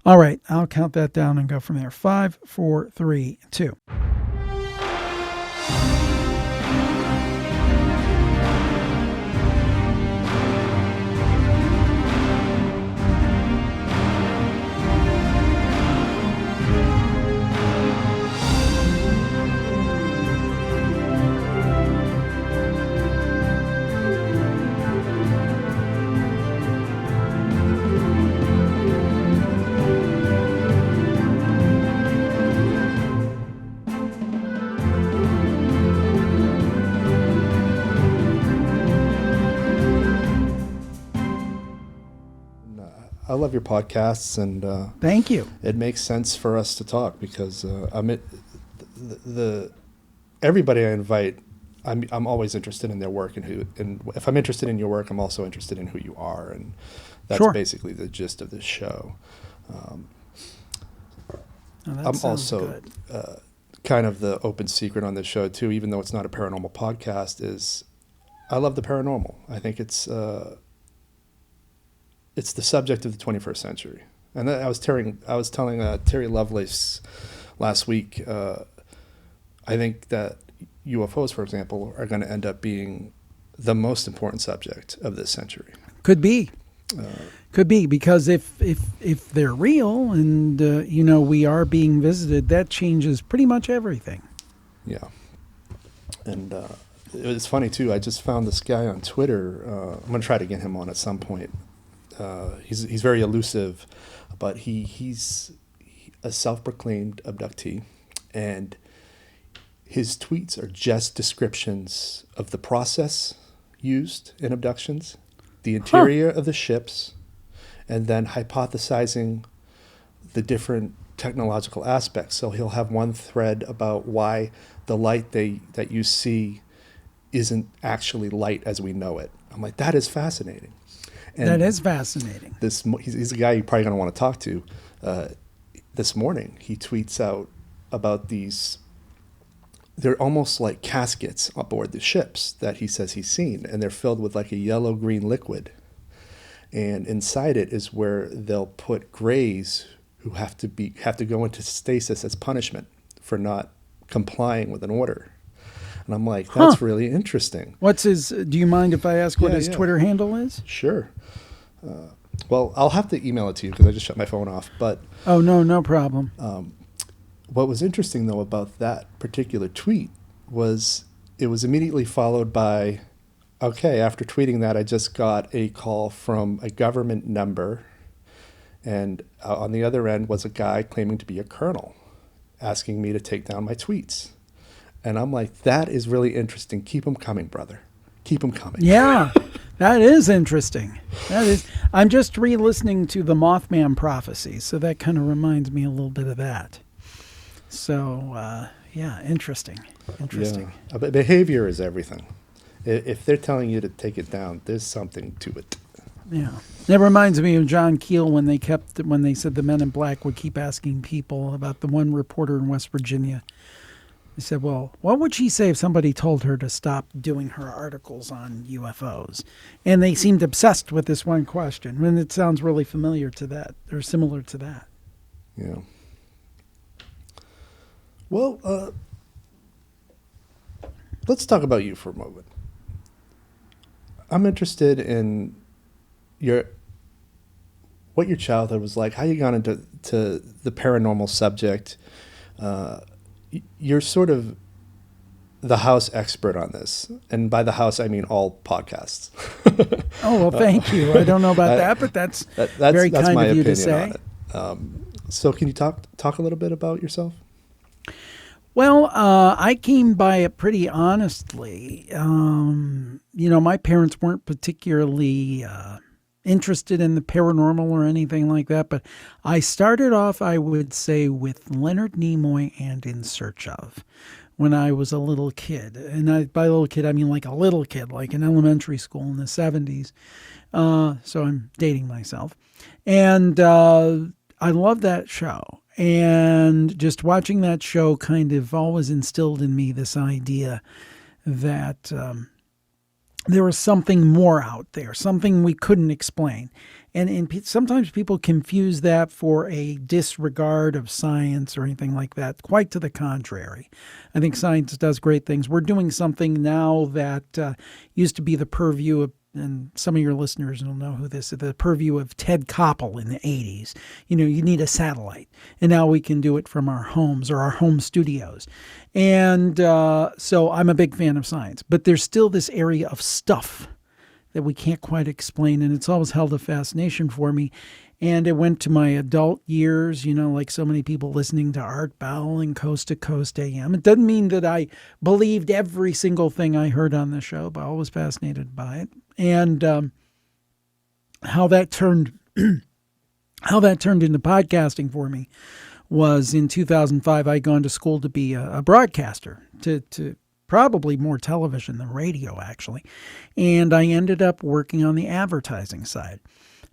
All right, I'll count that down and go from there. 5, 4, 3, 2. I love your podcasts, and Thank you. It makes sense for us to talk because everybody I invite, I'm always interested in their work, and if I'm interested in your work, I'm also interested in who you are, and that's basically the gist of this show. I'm also kind of the open secret on this show too, even though it's not a paranormal podcast. Is I love the paranormal. I think it's the subject of the 21st century. And I was telling Terry Lovelace last week, I think that UFOs, for example, are going to end up being the most important subject of this century. Could be. Could be, because if they're real and, we are being visited, that changes pretty much everything. Yeah. And it's funny, too. I just found this guy on Twitter. I'm going to try to get him on at some point. He's very elusive, but he's a self-proclaimed abductee, and his tweets are just descriptions of the process used in abductions, the interior of the ships, and then hypothesizing the different technological aspects. So he'll have one thread about why the light that you see isn't actually light as we know it. I'm like, that is fascinating. And that is fascinating. He's a guy you're probably going to want to talk to. This morning, he tweets out about these. They're almost like caskets aboard the ships that he says he's seen, and they're filled with like a yellow-green liquid. And inside it is where they'll put grays who have to go into stasis as punishment for not complying with an order. And I'm like, that's really interesting. Do you mind if I ask what his Twitter handle is? Sure. Well, I'll have to email it to you because I just shut my phone off. But oh, no problem. What was interesting, though, about that particular tweet was it was immediately followed by, okay, after tweeting that, I just got a call from a government number. And on the other end was a guy claiming to be a colonel asking me to take down my tweets. And I'm like, that is really interesting. Keep them coming, brother. Keep them coming. Yeah, that is interesting. I'm just re-listening to the Mothman prophecy, so that kind of reminds me a little bit of that. So, interesting. Interesting. Yeah. But behavior is everything. If they're telling you to take it down, there's something to it. Yeah. That reminds me of John Keel when they said the Men in Black would keep asking people about the one reporter in West Virginia. They said, well, what would she say if somebody told her to stop doing her articles on UFOs? And they seemed obsessed with this one question. And it sounds really familiar to that, or similar to that. Yeah. Well, let's talk about you for a moment. I'm interested in what your childhood was like, how you got into the paranormal subject. You're sort of the house expert on this. And by the house, I mean all podcasts. Oh, well, thank you. I don't know about that, but that's very kind of you to say. So can you talk a little bit about yourself? Well, I came by it pretty honestly. My parents weren't particularly interested in the paranormal or anything like that, but I started off, I would say, with Leonard Nimoy and In Search Of when I was a little kid. And by little kid, I mean like a little kid, like in elementary school in the 70s. So I'm dating myself. And I love that show. And just watching that show kind of always instilled in me this idea that there was something more out there, something we couldn't explain. sometimes people confuse that for a disregard of science or anything like that. Quite to the contrary. I think science does great things. We're doing something now that used to be the purview of, and some of your listeners will know who this is, the purview of Ted Koppel in the 80s. You need a satellite. And now we can do it from our homes or our home studios. And so I'm a big fan of science. But there's still this area of stuff that we can't quite explain. And it's always held a fascination for me. And it went to my adult years, like so many people listening to Art Bell and Coast to Coast AM. It doesn't mean that I believed every single thing I heard on the show, but I was fascinated by it. And how that turned into podcasting for me was in 2005. I'd gone to school to be a broadcaster, to probably more television than radio, actually. And I ended up working on the advertising side.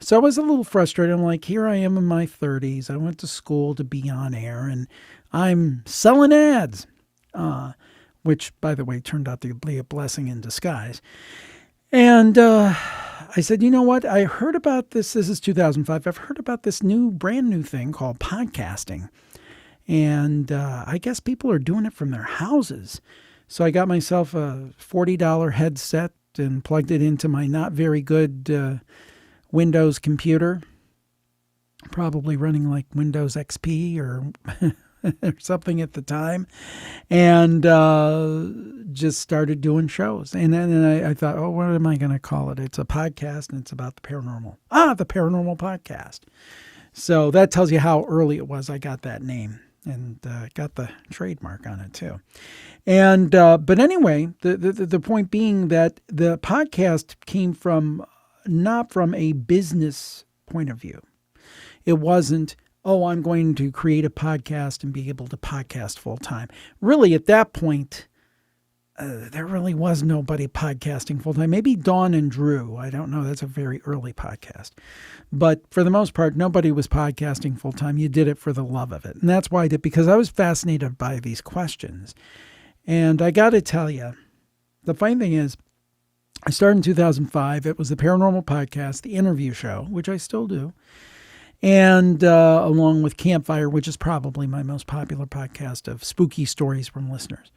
So I was a little frustrated. I'm like, here I am in my 30s. I went to school to be on air, and I'm selling ads, which, by the way, turned out to be a blessing in disguise. And I said, you know what? I heard about this. This is 2005. I've heard about this brand new thing called podcasting. And I guess people are doing it from their houses. So I got myself a $40 headset and plugged it into my not very good Windows computer, probably running like Windows XP or or something at the time, and just started doing shows. And then I thought, oh, what am I going to call it? It's a podcast, and it's about the paranormal. The Paranormal Podcast. So that tells you how early it was I got that name, and got the trademark on it too. And but anyway, the point being that the podcast came from not from a business point of view. It wasn't, oh, I'm going to create a podcast and be able to podcast full time. Really, at that point, there really was nobody podcasting full time. Maybe Dawn and Drew. I don't know. That's a very early podcast. But for the most part, nobody was podcasting full time. You did it for the love of it. And that's why I did, because I was fascinated by these questions. And I got to tell you, the funny thing is, I started in 2005. It was the Paranormal Podcast, the interview show, which I still do, and along with Campfire, which is probably my most popular podcast of spooky stories from listeners.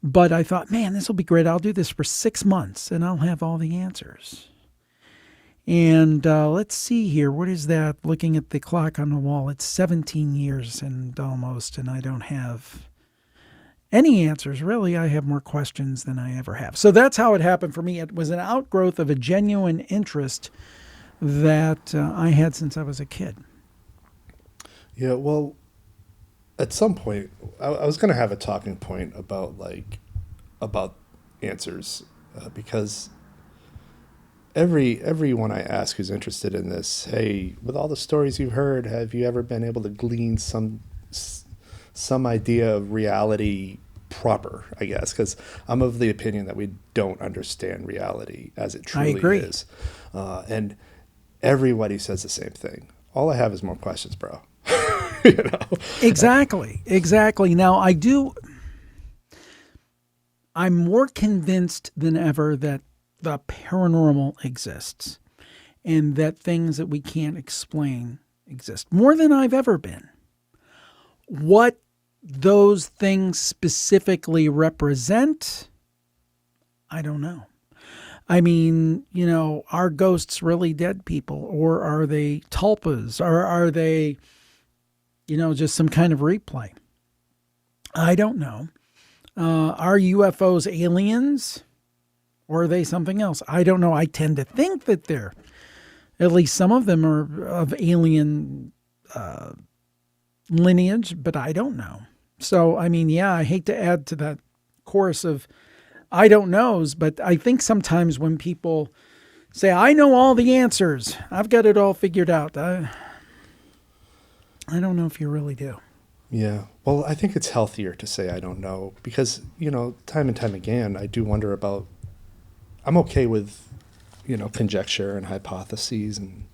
But I thought, man, this will be great. I'll do this for 6 months, and I'll have all the answers. And let's see here. What is that? Looking at the clock on the wall, it's 17 years and almost, and I don't have any answers, really. I have more questions than I ever have. So that's how it happened for me. It was an outgrowth of a genuine interest that I had since I was a kid. Yeah, well, at some point, I was going to have a talking point about answers, because everyone I ask who's interested in this, hey, with all the stories you've heard, have you ever been able to glean some idea of reality proper, I guess, because I'm of the opinion that we don't understand reality as it truly is. And everybody says the same thing. All I have is more questions, bro. Exactly. Now, I'm more convinced than ever that the paranormal exists and that things that we can't explain exist, more than I've ever been. What those things specifically represent, I don't know. I mean, are ghosts really dead people, or are they tulpas, or are they, just some kind of replay? I don't know. Are UFOs aliens, or are they something else? I don't know. I tend to think that at least some of them are of alien lineage, but I don't know. So, I mean, yeah, I hate to add to that chorus of I don't knows, but I think sometimes when people say, I know all the answers, I've got it all figured out, I don't know if you really do. Yeah. Well, I think it's healthier to say I don't know, because, time and time again, I do wonder about, I'm okay with, conjecture and hypotheses and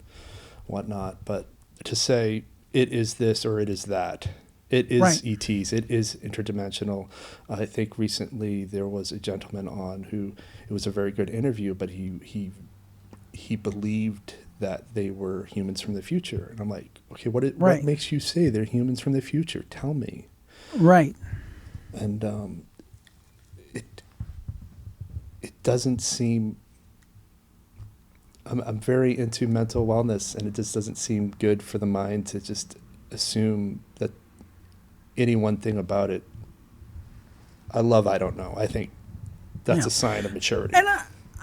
whatnot, but to say it is this or it is that, it is right. ETs, it is interdimensional. I think recently there was a gentleman on who, it was a very good interview, but he believed that they were humans from the future. And I'm like, okay, what Right. makes you say they're humans from the future? Tell me. Right. And it doesn't seem. I'm very into mental wellness, and it just doesn't seem good for the mind to just assume that any one thing about it. I don't know. I think that's a sign of maturity. And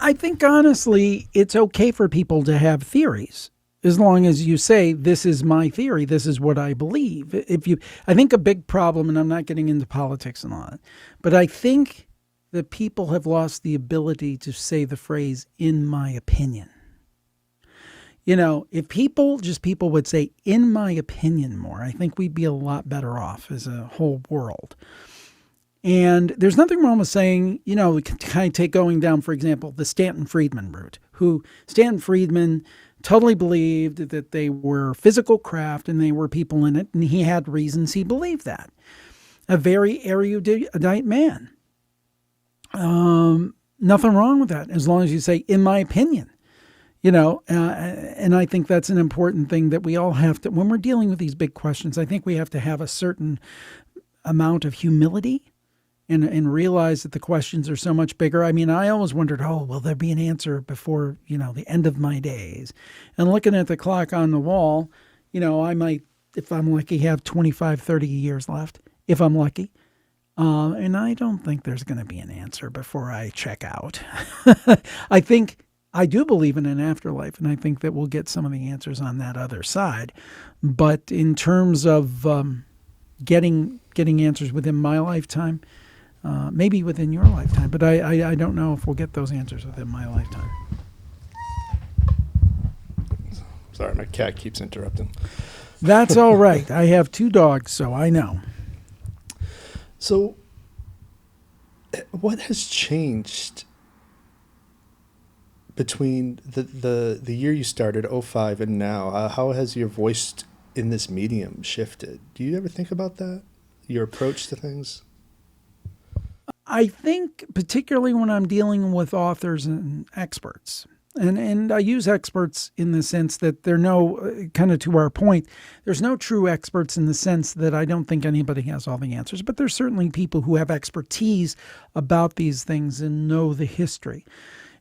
I think, honestly, it's okay for people to have theories, as long as you say, this is my theory, this is what I believe. I think a big problem, and I'm not getting into politics and all that, but I think that people have lost the ability to say the phrase, in my opinion. If people would say, in my opinion more, I think we'd be a lot better off as a whole world. And there's nothing wrong with saying, we can kind of take going down, for example, the Stanton Friedman route, who Stanton Friedman totally believed that they were physical craft and they were people in it. And he had reasons he believed that. A very erudite man. Nothing wrong with that, as long as you say, in my opinion. And I think that's an important thing that we all have to, when we're dealing with these big questions, I think we have to have a certain amount of humility and realize that the questions are so much bigger. I mean, I always wondered, will there be an answer before, the end of my days? And looking at the clock on the wall, I might, if I'm lucky, have 25, 30 years left, if I'm lucky. And I don't think there's going to be an answer before I check out. I do believe in an afterlife, and I think that we'll get some of the answers on that other side. But in terms of getting answers within my lifetime, maybe within your lifetime, but I don't know if we'll get those answers within my lifetime. Sorry, my cat keeps interrupting. That's all right. I have 2 dogs, so I know. So, what has changed between the year you started, 2005, and now? How has your voice in this medium shifted? Do you ever think about that? Your approach to things? I think particularly when I'm dealing with authors and experts, and I use experts in the sense that they're kind of to our point, there's no true experts in the sense that I don't think anybody has all the answers, but there's certainly people who have expertise about these things and know the history.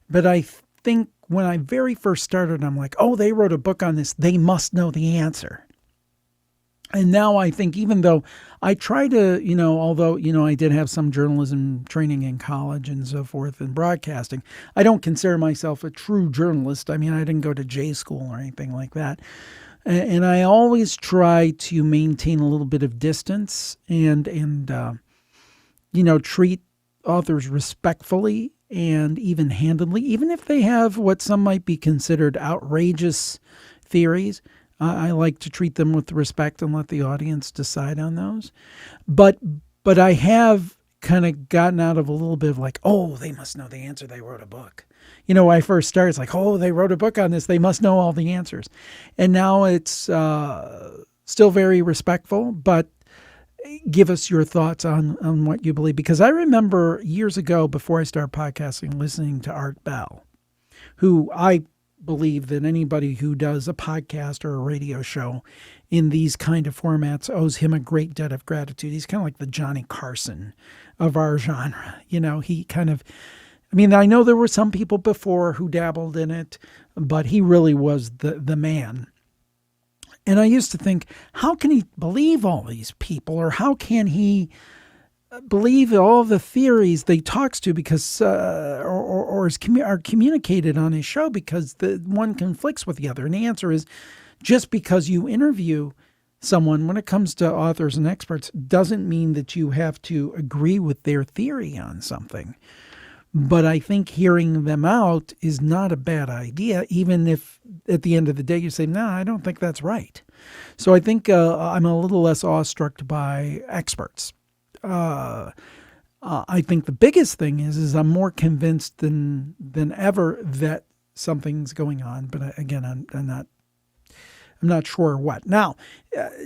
But I think when I very first started, I'm like, they wrote a book on this, they must know the answer. And now I think, even though I try to, although, I did have some journalism training in college and so forth and broadcasting, I don't consider myself a true journalist. I mean, I didn't go to J school or anything like that. And I always try to maintain a little bit of distance and treat authors respectfully and even-handedly, even if they have what some might be considered outrageous theories. I like to treat them with respect and let the audience decide on those. But I have kind of gotten out of a little bit of like, they must know the answer, they wrote a book. When I first started, it's like, they wrote a book on this, they must know all the answers. And now it's still very respectful, but give us your thoughts on what you believe. Because I remember years ago, before I started podcasting, listening to Art Bell, who I believe that anybody who does a podcast or a radio show in these kind of formats owes him a great debt of gratitude. He's kind of like the Johnny Carson of our genre. He kind of, I know there were some people before who dabbled in it, but he really was the man. And I used to think, how can he believe all these people, or how can he believe all the theories they talks to because are communicated on his show, because the one conflicts with the other? And the answer is, just because you interview someone, when it comes to authors and experts, doesn't mean that you have to agree with their theory on something. But I think hearing them out is not a bad idea, even if at the end of the day you say, no, I don't think that's right. So I think I'm a little less awestruck by experts. I think the biggest thing is I'm more convinced than ever that something's going on. But again, I'm not sure what. Now,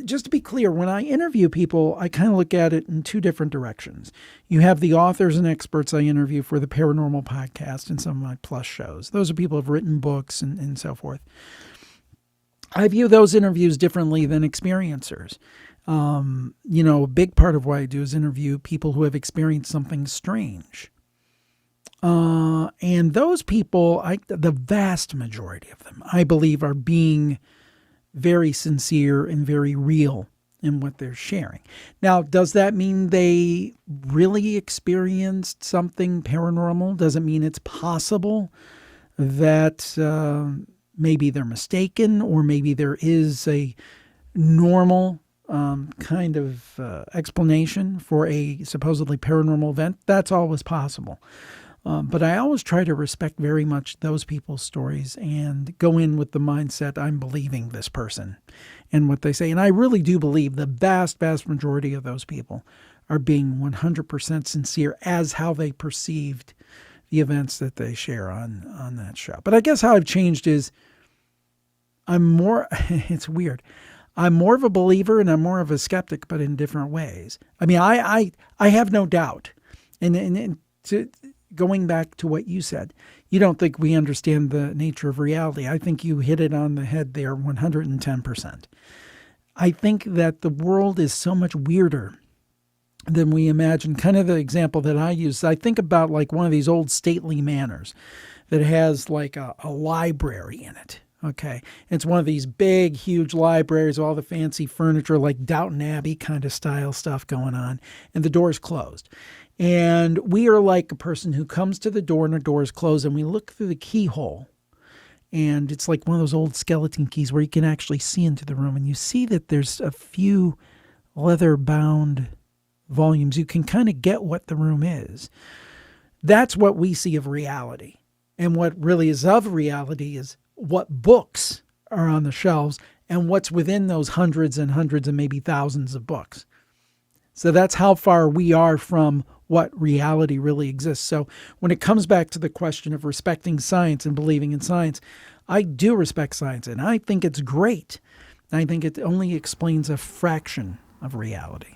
just to be clear, when I interview people, I kind of look at it in 2 different directions. You have the authors and experts I interview for the Paranormal Podcast and some of my Plus shows. Those are people who have written books and so forth. I view those interviews differently than experiencers. A big part of what I do is interview people who have experienced something strange. And those people, the vast majority of them, I believe, are being very sincere and very real in what they're sharing. Now, does that mean they really experienced something paranormal? Does it mean it's possible that maybe they're mistaken, or maybe there is a normal kind of explanation for a supposedly paranormal event? That's always possible. But I always try to respect very much those people's stories and go in with the mindset, I'm believing this person and what they say. And I really do believe the vast, vast majority of those people are being 100% sincere as how they perceived the events that they share on that show. But I guess how I've changed is it's weird. I'm more of a believer and I'm more of a skeptic, but in different ways. I mean, I have no doubt. And going back to what you said, you don't think we understand the nature of reality. I think you hit it on the head there 110%. I think that the world is so much weirder than we imagine. Kind of the example that I use, I think about like one of these old stately manors that has like a library in it. Okay. It's one of these big, huge libraries, all the fancy furniture, like Downton Abbey kind of style stuff going on, and the door's closed. And we are like a person who comes to the door and the door is closed, and we look through the keyhole. And it's like one of those old skeleton keys where you can actually see into the room. And you see that there's a few leather-bound volumes. You can kind of get what the room is. That's what we see of reality. And what really is of reality is what books are on the shelves and what's within those hundreds and hundreds and maybe thousands of books. So that's how far we are from what reality really exists. So when it comes back to the question of respecting science and believing in science, I do respect science, and I think it's great. I think it only explains a fraction of reality.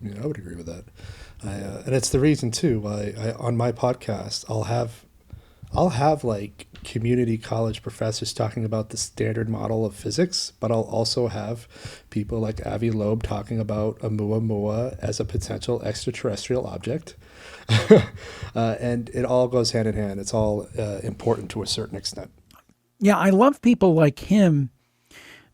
Yeah, I would agree with that. And it's the reason too why on my podcast I'll have like community college professors talking about the standard model of physics, but I'll also have people like Avi Loeb talking about Oumuamua as a potential extraterrestrial object. And it all goes hand in hand. It's all important to a certain extent. Yeah, I love people like him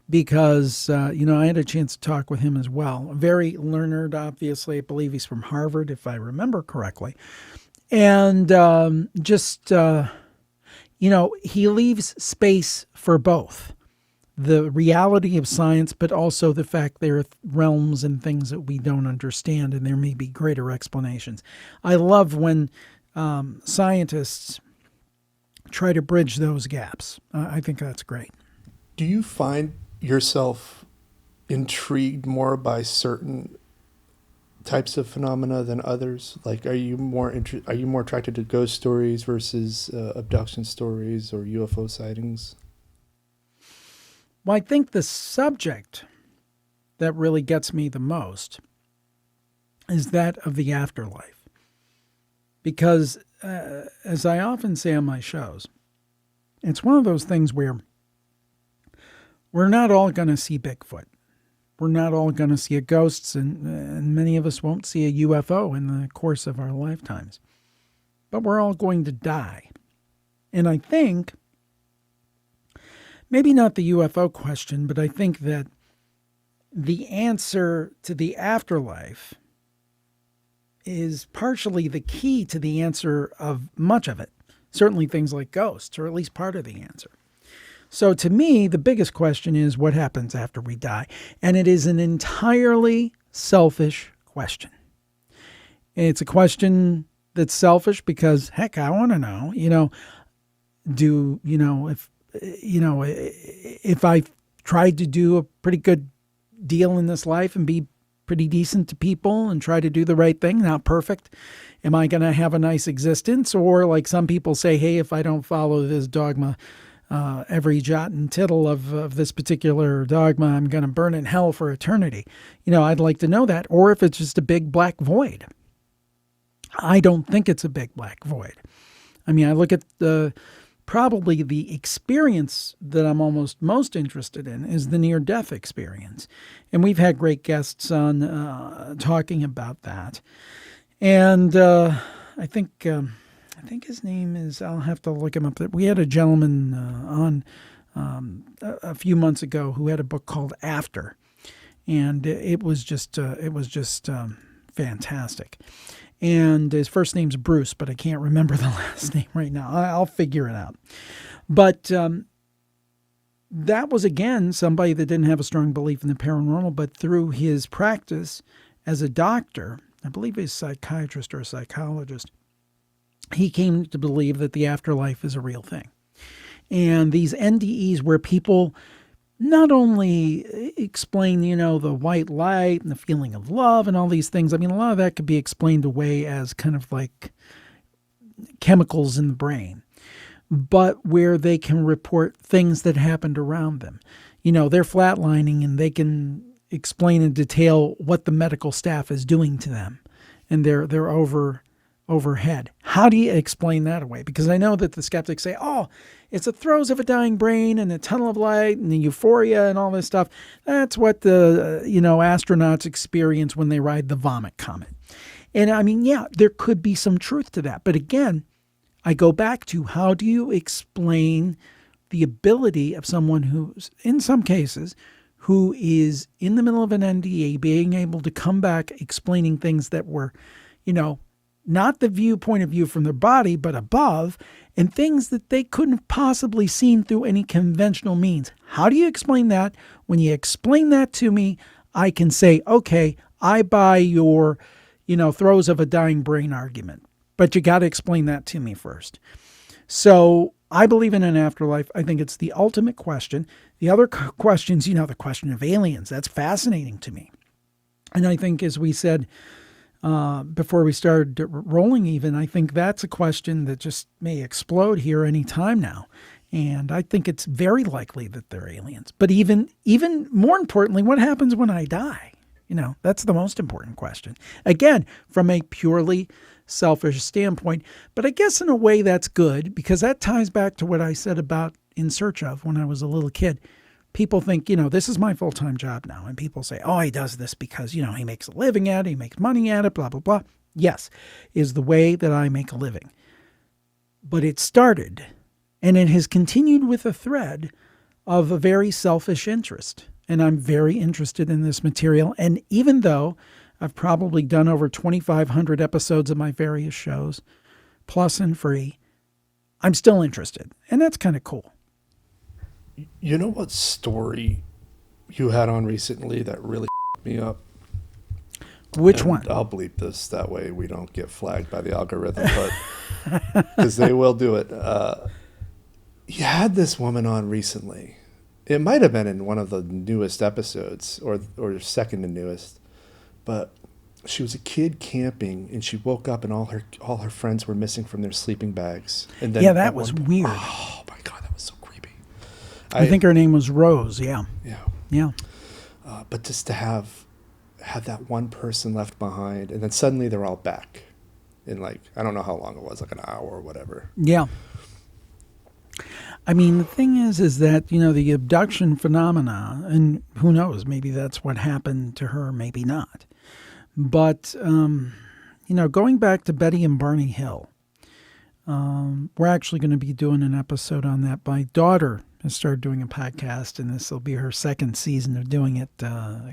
because, I had a chance to talk with him as well. Very learned, obviously. I believe he's from Harvard, if I remember correctly. And he leaves space for both the reality of science, but also the fact there are realms and things that we don't understand, and there may be greater explanations. I love when scientists try to bridge those gaps. I think that's great. Do you find yourself intrigued more by certain types of phenomena than others? Like, are you more attracted to ghost stories versus abduction stories or UFO sightings? Well, I think the subject that really gets me the most is that of the afterlife. Because, as I often say on my shows, it's one of those things where we're not all going to see Bigfoot. We're not all going to see a ghost, and many of us won't see a UFO in the course of our lifetimes. But we're all going to die. And I think, maybe not the UFO question, but I think that the answer to the afterlife is partially the key to the answer of much of it. Certainly things like ghosts, or at least part of the answer. So to me, the biggest question is what happens after we die? And it is an entirely selfish question. It's a question that's selfish because, heck, I want to know, if I tried to do a pretty good deal in this life and be pretty decent to people and try to do the right thing, not perfect, am I going to have a nice existence? Or like some people say, hey, if I don't follow this dogma, every jot and tittle of this particular dogma, I'm going to burn in hell for eternity. I'd like to know that. Or if it's just a big black void. I don't think it's a big black void. I mean, I look at the probably the experience that I'm almost most interested in is the near-death experience. And we've had great guests on talking about that. And I think his name is, I'll have to look him up. We had a gentleman on a few months ago who had a book called After. And it was just fantastic. And his first name's Bruce, but I can't remember the last name right now. I'll figure it out. But that was, again, somebody that didn't have a strong belief in the paranormal, but through his practice as a doctor, I believe he's a psychiatrist or a psychologist, he came to believe that the afterlife is a real thing. And these NDEs where people not only explain, the white light and the feeling of love and all these things. I mean, a lot of that could be explained away as kind of like chemicals in the brain, but where they can report things that happened around them. They're flatlining and they can explain in detail what the medical staff is doing to them, and they're overhead. How do you explain that away? Because I know that the skeptics say, oh, it's the throes of a dying brain and the tunnel of light and the euphoria and all this stuff. That's what the, astronauts experience when they ride the Vomit Comet. And I mean, yeah, there could be some truth to that. But again, I go back to, how do you explain the ability of someone who's, in some cases, who is in the middle of an NDA, being able to come back explaining things that were, not the point of view from their body, but above, and things that they couldn't have possibly seen through any conventional means. How do you explain that? When you explain that to me, I can say, okay, I buy your, throes of a dying brain argument. But you got to explain that to me first. So I believe in an afterlife. I think it's the ultimate question. The other questions, the question of aliens, that's fascinating to me. And I think, as we said, before we started rolling even, I think that's a question that just may explode here any time now. And I think it's very likely that they're aliens. But even more importantly, what happens when I die? That's the most important question. Again, from a purely selfish standpoint. But I guess in a way that's good, because that ties back to what I said about In Search Of when I was a little kid. People think, this is my full-time job now. And people say, oh, he does this because, he makes a living at it, he makes money at it, blah, blah, blah. Yes, is the way that I make a living. But it started, and it has continued with a thread of a very selfish interest. And I'm very interested in this material. And even though I've probably done over 2,500 episodes of my various shows, plus and free, I'm still interested. And that's kind of cool. You know what story you had on recently that really me up? Which one? I'll bleep this, that way we don't get flagged by the algorithm, but because they will do it. You had this woman on recently. It might have been in one of the newest episodes, or second to newest, but she was a kid camping, and she woke up and all her friends were missing from their sleeping bags. And then that was weird. Oh my God, that was so creepy. I think her name was Rose. Yeah. But just to have that one person left behind, and then suddenly they're all back in, like, I don't know how long it was, like an hour or whatever. Yeah. I mean, the thing is that, the abduction phenomena, and who knows, maybe that's what happened to her, maybe not. But, going back to Betty and Barney Hill, we're actually going to be doing an episode on that. My daughter has started doing a podcast, and this will be her second season of doing it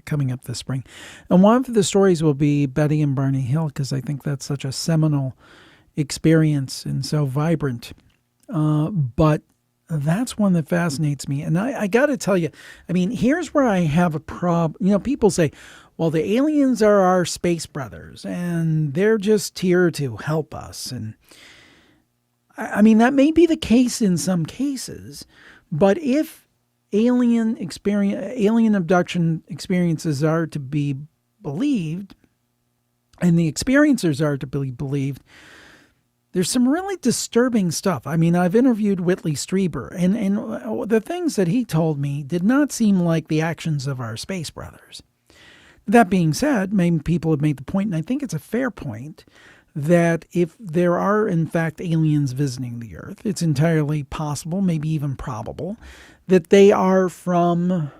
coming up this spring. And one of the stories will be Betty and Barney Hill, because I think that's such a seminal experience and so vibrant. But that's one that fascinates me. And I got to tell you, I mean, here's where I have a problem. People say, well, the aliens are our space brothers, and they're just here to help us. And I mean, that may be the case in some cases, but if alien abduction experiences are to be believed, and the experiencers are to be believed, there's some really disturbing stuff. I mean, I've interviewed Whitley Strieber, and the things that he told me did not seem like the actions of our space brothers. That being said, maybe people have made the point, and I think it's a fair point, that if there are, in fact, aliens visiting the Earth, it's entirely possible, maybe even probable, that they are from,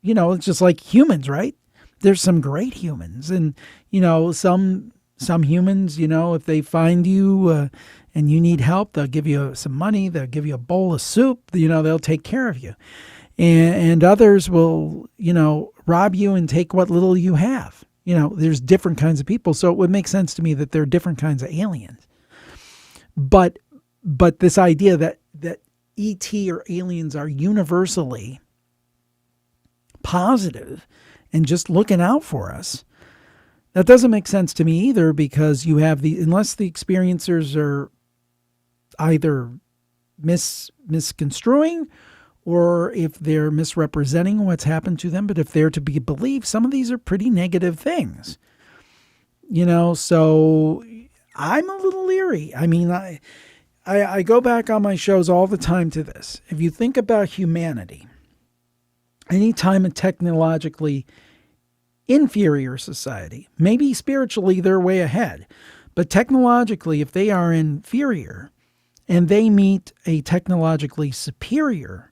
it's just like humans, right? There's some great humans. And, some humans, if they find you and you need help, they'll give you some money, they'll give you a bowl of soup, they'll take care of you. And others will, rob you and take what little you have. There's different kinds of people. So it would make sense to me that there are different kinds of aliens. But this idea that ET or aliens are universally positive and just looking out for us, that doesn't make sense to me either, because you have unless the experiencers are either misconstruing or if they're misrepresenting what's happened to them. But if they're to be believed, some of these are pretty negative things. So I'm a little leery. I mean, I go back on my shows all the time to this. If you think about humanity, anytime a technologically inferior society, maybe spiritually they're way ahead, but technologically, if they are inferior and they meet a technologically superior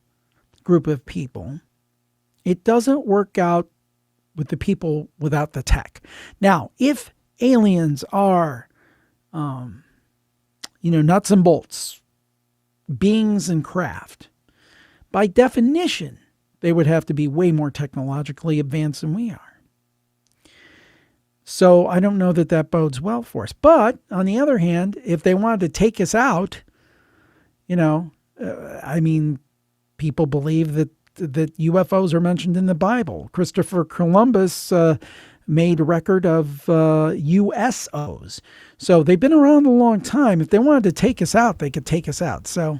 group of people, it doesn't work out with the people without the tech. Now, if aliens are, nuts and bolts, beings and craft, by definition, they would have to be way more technologically advanced than we are. So I don't know that bodes well for us. But on the other hand, if they wanted to take us out, people believe that UFOs are mentioned in the Bible. Christopher Columbus made a record of USOs. So they've been around a long time. If they wanted to take us out, they could take us out. So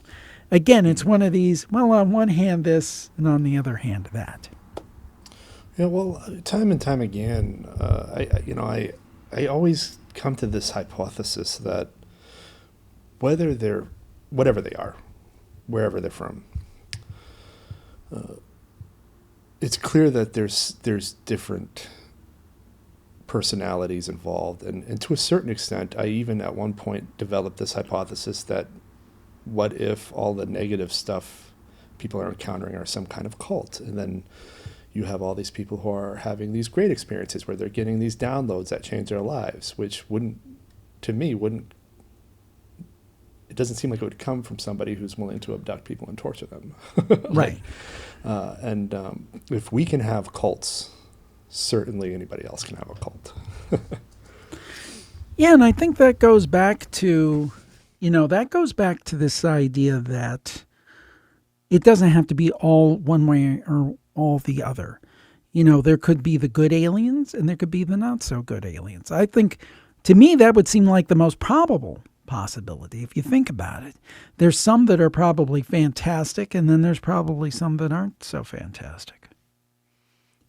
again, it's one of these, well, on one hand this, and on the other hand that. Yeah, well, time and time again, I always come to this hypothesis that whatever they are, wherever they're from, it's clear that there's different personalities involved, and to a certain extent, I even at one point developed this hypothesis that what if all the negative stuff people are encountering are some kind of cult, and then you have all these people who are having these great experiences where they're getting these downloads that change their lives, which it doesn't seem like it would come from somebody who's willing to abduct people and torture them. Right. If we can have cults, certainly anybody else can have a cult. Yeah, and I think that goes back to, this idea that it doesn't have to be all one way or all the other. There could be the good aliens and there could be the not so good aliens. I think, to me, that would seem like the most probable possibility if you think about it. There's some that are probably fantastic, and then there's probably some that aren't so fantastic.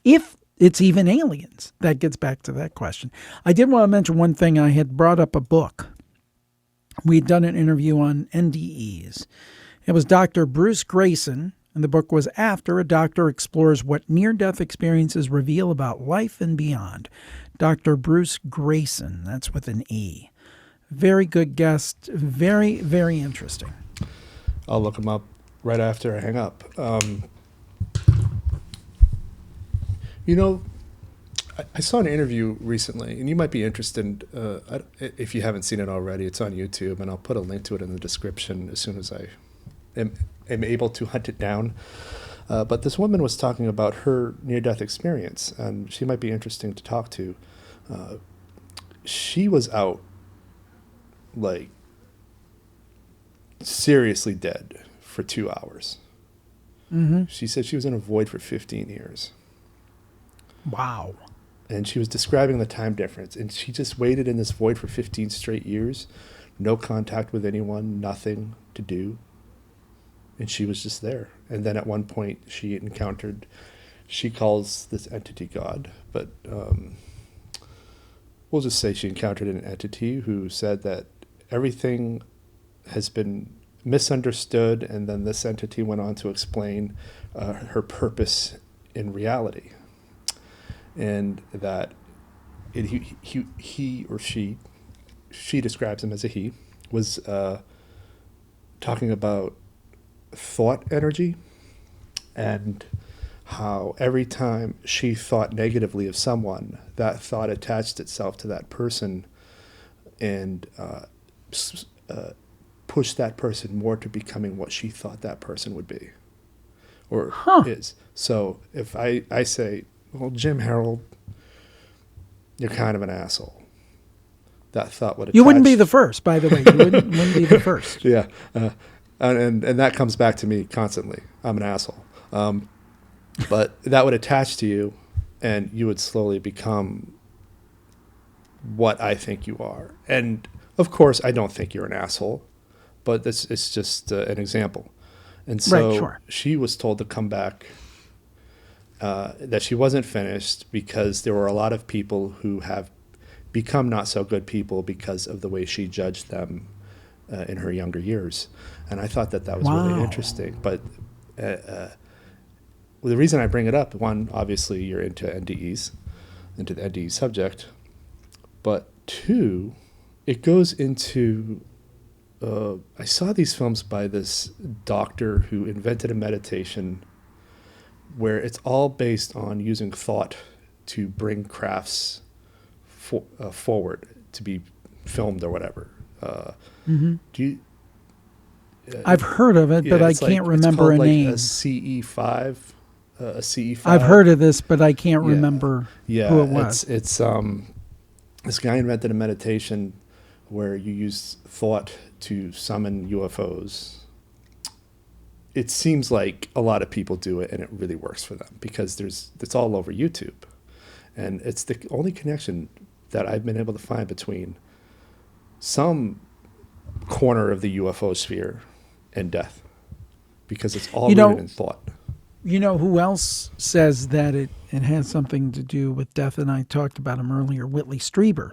If it's even aliens, that gets back to that question. I did want to mention one thing. I had brought up a book. We'd done an interview on NDEs. It was Dr. Bruce Grayson, and the book was After a Doctor Explores What Near-Death Experiences Reveal About Life and Beyond. Dr. Bruce Grayson, that's with an E. Very good guest, very, very interesting. I'll look him up right after I hang up. I saw an interview recently, and you might be interested, if you haven't seen it already. It's on YouTube, and I'll put a link to it in the description as soon as I am able to hunt it down. But this woman was talking about her near-death experience, and she might be interesting to talk to. She was out, seriously dead for 2 hours. Mm-hmm. She said she was in a void for 15 years. Wow. And she was describing the time difference, and she just waited in this void for 15 straight years, no contact with anyone, nothing to do. And she was just there. And then at one point she calls this entity God, but we'll just say she encountered an entity who said that everything has been misunderstood, and then this entity went on to explain her purpose in reality. And that he or she she describes him as a he, was talking about thought energy and how every time she thought negatively of someone, that thought attached itself to that person and pushed that person more to becoming what she thought that person would be or is. So if I say, well, Jim Harold, you're kind of an asshole, that thought would attach. You wouldn't be the first, by the way. You wouldn't be the first. Yeah. And that comes back to me constantly. I'm an asshole. But that would attach to you, and you would slowly become what I think you are. And, of course, I don't think you're an asshole, but it's just an example. And so right, sure. She was told to come back, that she wasn't finished because there were a lot of people who have become not so good people because of the way she judged them in her younger years. And I thought that was really interesting. But the reason I bring it up, one, obviously you're into NDEs, into the NDE subject. But two, it goes into, I saw these films by this doctor who invented a meditation where it's all based on using thought to bring crafts forward to be filmed or whatever. Do you? I've heard of it, but I can't remember a name. A CE5. A CE5. I've heard of this, but I can't remember who it was. It's this guy invented a meditation where you use thought to summon UFOs. It seems like a lot of people do it, and it really works for them because it's all over YouTube, and it's the only connection that I've been able to find between some corner of the UFO sphere and death, because it's all rooted in thought. You know who else says that it has something to do with death, and I talked about him earlier, Whitley Strieber.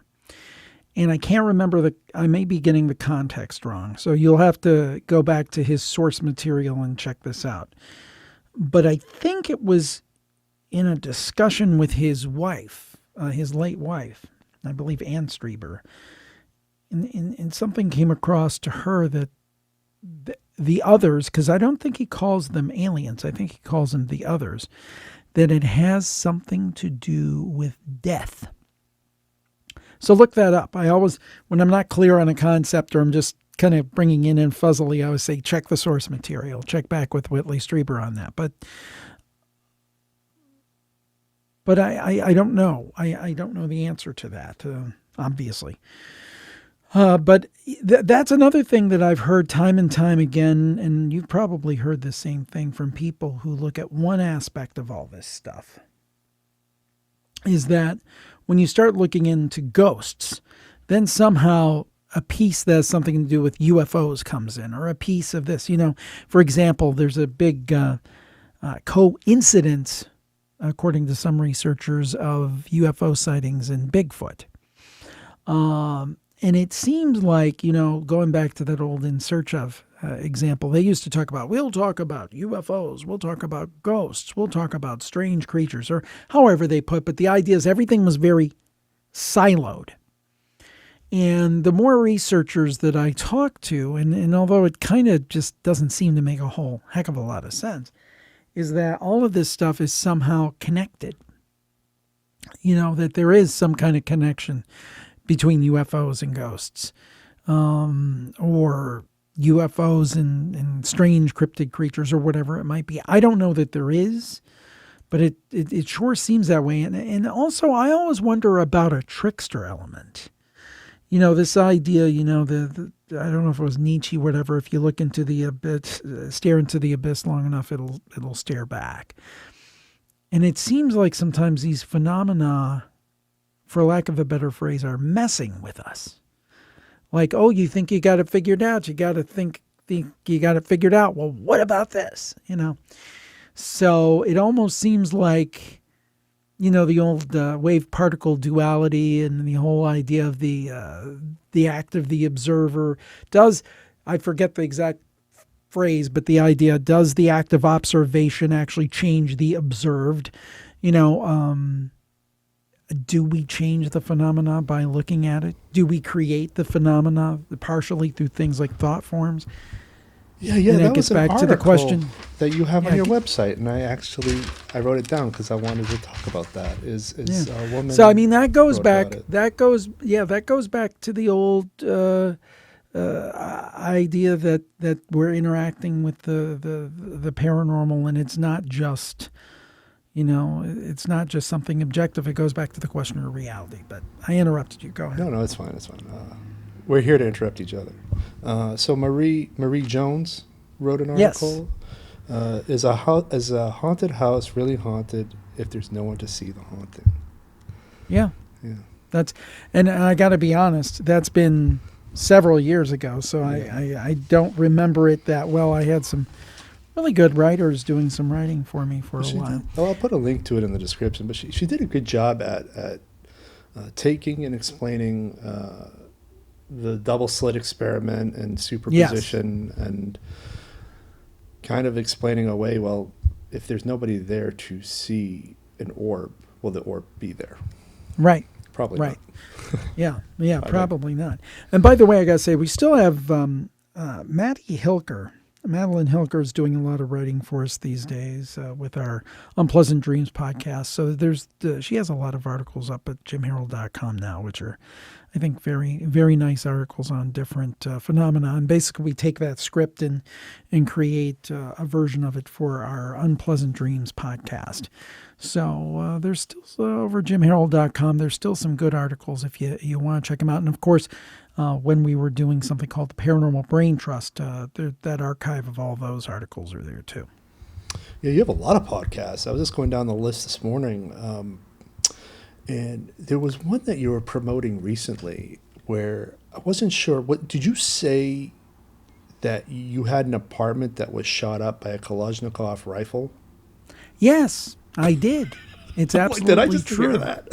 And I can't remember I may be getting the context wrong, so you'll have to go back to his source material and check this out. But I think it was in a discussion with his wife, his late wife, I believe Ann Strieber, and something came across to her that the others, because I don't think he calls them aliens, I think he calls them the others, that it has something to do with death. So look that up. I always, when I'm not clear on a concept or I'm just kind of bringing in fuzzily, I always say check the source material, check back with Whitley Strieber on that. But I don't know. I don't know the answer to that, obviously. But that's another thing that I've heard time and time again, and you've probably heard the same thing from people who look at one aspect of all this stuff, is that when you start looking into ghosts, then somehow a piece that has something to do with UFOs comes in, or a piece of this. For example, there's a big coincidence, according to some researchers, of UFO sightings in Bigfoot. And it seems like, going back to that old In Search Of example, they used to talk about, we'll talk about UFOs, we'll talk about ghosts, we'll talk about strange creatures, or however they put, but the idea is everything was very siloed. And the more researchers that I talk to, and although it kind of just doesn't seem to make a whole heck of a lot of sense, is that all of this stuff is somehow connected. That there is some kind of connection between UFOs and ghosts, or UFOs and strange cryptid creatures, or whatever it might be. I don't know that there is, but it sure seems that way. And also, I always wonder about a trickster element. This idea, I don't know if it was Nietzsche, whatever. If you look into the abyss, stare into the abyss long enough, it'll stare back. And it seems like sometimes these phenomena, for lack of a better phrase, are messing with us. Like, oh, you think you got it figured out. You got to think you got it figured out. Well, what about this? So it almost seems like, the old wave-particle duality and the whole idea of the act of the observer I forget the exact phrase, but the idea, does the act of observation actually change the observed? do we change the phenomena by looking at it? Do we create the phenomena partially through things like thought forms? Yeah. And That it gets was an back to the question that you have on your website, and I wrote it down because I wanted to talk about that. Is a woman? So I mean, that goes back. That goes back to the old idea that we're interacting with the paranormal, and it's not just. It's not just something objective. It goes back to the question of reality. But I interrupted you. Go ahead. No, it's fine. It's fine. We're here to interrupt each other. So Marie Jones wrote an article. Yes. Is a haunted house really haunted if there's no one to see the haunting? Yeah. And I got to be honest. That's been several years ago, so I don't remember it that well. I had some really good writers doing some writing for me for a while. I'll put a link to it in the description, but she did a good job at taking and explaining the double slit experiment and superposition, and kind of explaining away, well, if there's nobody there to see an orb, will the orb be there? Right. Probably right. not. Yeah, probably not. And by the way, I got to say, we still have Madeline Hilker is doing a lot of writing for us these days with our Unpleasant Dreams podcast. So she has a lot of articles up at jimharold.com now, which are, I think, very, very nice articles on different phenomena. And basically, we take that script and create a version of it for our Unpleasant Dreams podcast. So there's still, over jimharold.com, there's still some good articles if you want to check them out. And of course, when we were doing something called the Paranormal Brain Trust, that archive of all those articles are there too. Yeah, you have a lot of podcasts. I was just going down the list this morning, and there was one that you were promoting recently where I wasn't sure. What did you say that you had an apartment that was shot up by a Kalashnikov rifle? Yes, I did. It's absolutely did I just true. Hear that?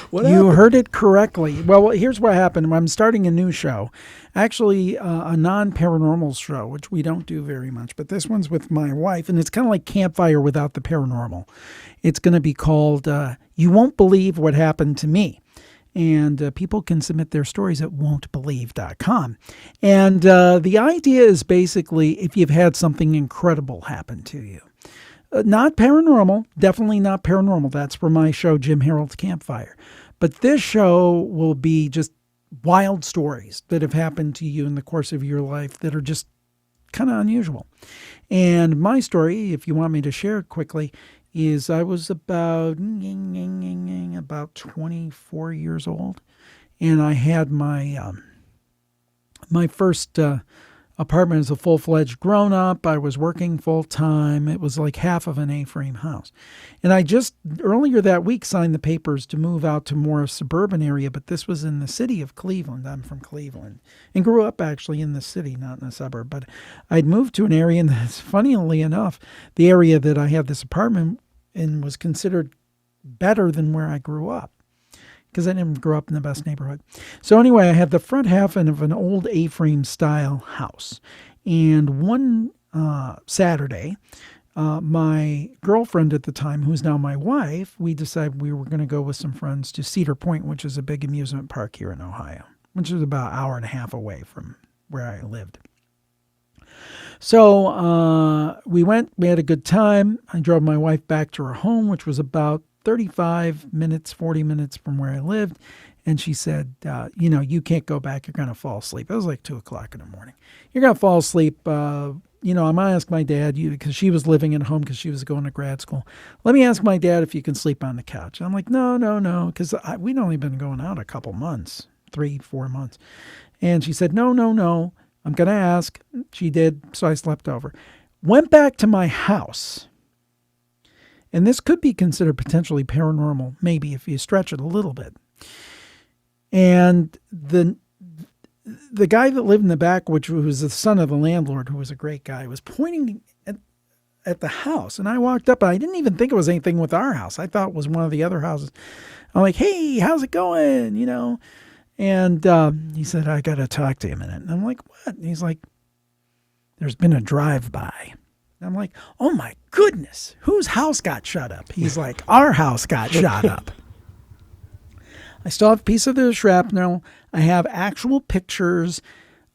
What you happened? heard it correctly. Well, here's what happened. I'm starting a new show, actually a non-paranormal show, which we don't do very much. But this one's with my wife, and it's kind of like Campfire without the paranormal. It's going to be called You Won't Believe What Happened to Me. And people can submit their stories at won'tbelieve.com. And the idea is basically if you've had something incredible happen to you. Not paranormal, definitely not paranormal. That's for my show, Jim Harold's Campfire. But this show will be just wild stories that have happened to you in the course of your life that are just kind of unusual. And my story, if you want me to share it quickly, is I was about 24 years old, and I had my my first apartment as a full-fledged grown-up. I was working full-time. It was like half of an A-frame house. And I just, earlier that week, signed the papers to move out to more suburban area, but this was in the city of Cleveland. I'm from Cleveland and grew up actually in the city, not in the suburb. But I'd moved to an area, and funnily enough, the area that I had this apartment in was considered better than where I grew up, because I didn't grow up in the best neighborhood. So anyway, I had the front half of an old A-frame style house. And one Saturday, my girlfriend at the time, who's now my wife, we decided we were going to go with some friends to Cedar Point, which is a big amusement park here in Ohio, which is about an hour and a half away from where I lived. So we went, we had a good time. I drove my wife back to her home, which was about 35 minutes, 40 minutes from where I lived. And she said, you can't go back. You're going to fall asleep. It was like 2 o'clock in the morning. You're going to fall asleep. I'm going to ask my dad, because she was living at home because she was going to grad school. Let me ask my dad if you can sleep on the couch. I'm like, no, because we'd only been going out a couple months, 3-4 months. And she said, no, I'm going to ask. She did. So I slept over. Went back to my house. And this could be considered potentially paranormal, maybe if you stretch it a little bit. And the guy that lived in the back, which was the son of the landlord, who was a great guy, was pointing at the house. And I walked up, and I didn't even think it was anything with our house. I thought it was one of the other houses. I'm like, hey, how's it going? And he said, I got to talk to you a minute. And I'm like, what? And he's like, there's been a drive-by. I'm like, oh my goodness, whose house got shut up? He's like, our house got shot up. I still have a piece of the shrapnel. I have actual pictures.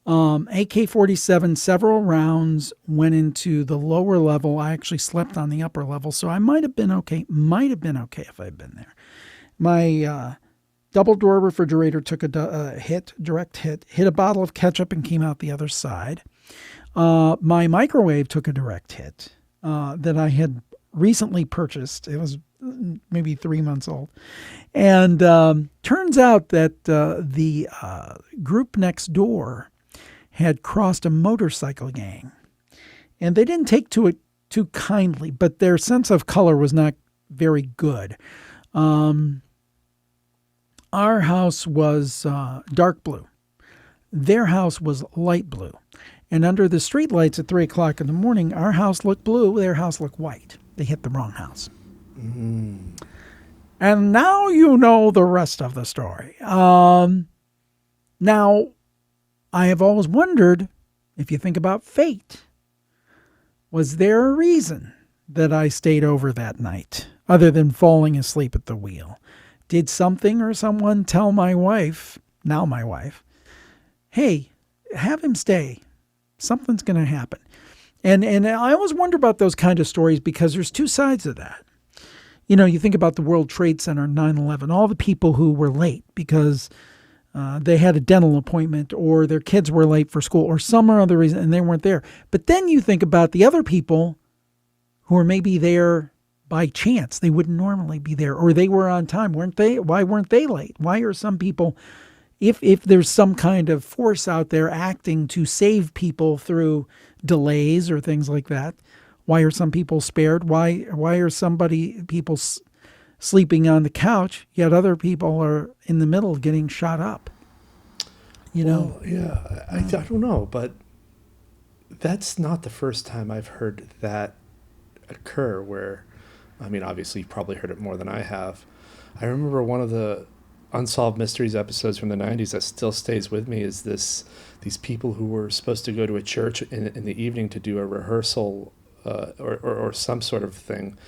AK-47, several rounds went into the lower level. I actually slept on the upper level, so I might have been okay. Might have been okay if I'd been there. My double door refrigerator took a direct hit, hit a bottle of ketchup and came out the other side. My microwave took a direct hit that I had recently purchased. It was maybe 3 months old. And turns out that the group next door had crossed a motorcycle gang. And they didn't take to it too kindly, but their sense of color was not very good. Our house was dark blue. Their house was light blue. And under the streetlights at 3 o'clock in the morning, our house looked blue, their house looked white. They hit the wrong house. Mm. And now you know the rest of the story. Now, I have always wondered, if you think about fate, was there a reason that I stayed over that night, other than falling asleep at the wheel? Did something or someone tell my wife, now my wife, hey, have him stay. Something's going to happen. And I always wonder about those kind of stories because there's two sides of that. You know, you think about the World Trade Center, 9/11, all the people who were late because they had a dental appointment or their kids were late for school or some other reason and they weren't there. But then you think about the other people who are maybe there by chance. They wouldn't normally be there, or they were on time, weren't they? Why weren't they late? Why are some people, if there's some kind of force out there acting to save people through delays or things like that, why are some people spared? Why are people sleeping on the couch, yet other people are in the middle getting shot up? You know? Well, yeah, I don't know, but that's not the first time I've heard that occur where, I mean, obviously you've probably heard it more than I have. I remember one of the Unsolved Mysteries episodes from the 90s that still stays with me is these people who were supposed to go to a church in the evening to do a rehearsal or some sort of thing.